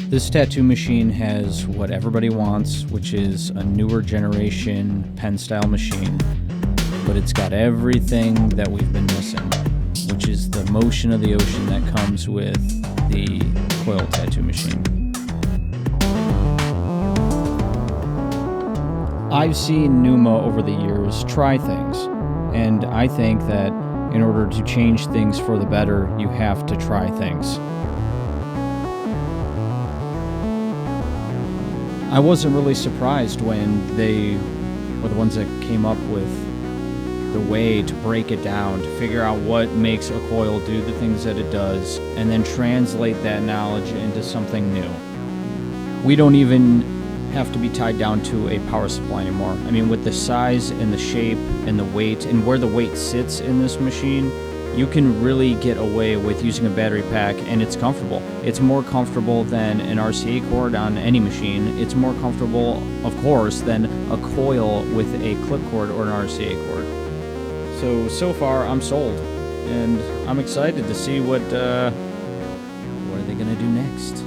This tattoo machine has what everybody wants, which is a newer generation pen style machine, but it's got everything that we've been missing, which is the motion of the ocean that comes with the coil tattoo machine. I've seen Neuma over the years try things, and I think that in order to change things for the better, you have to try things. I wasn't really surprised when they were the ones that came up with the way to break it down, to figure out what makes a coil do the things that it does, and then translate that knowledge into something new. We don't even have to be tied down to a power supply anymore. I mean, with the size and the shape and the weight and where the weight sits in this machine, you can really get away with using a battery pack, and it's comfortable. It's more comfortable than an RCA cord on any machine. It's more comfortable, of course, than a coil with a clip cord or an RCA cord. So far, I'm sold, and I'm excited to see what are they gonna do next.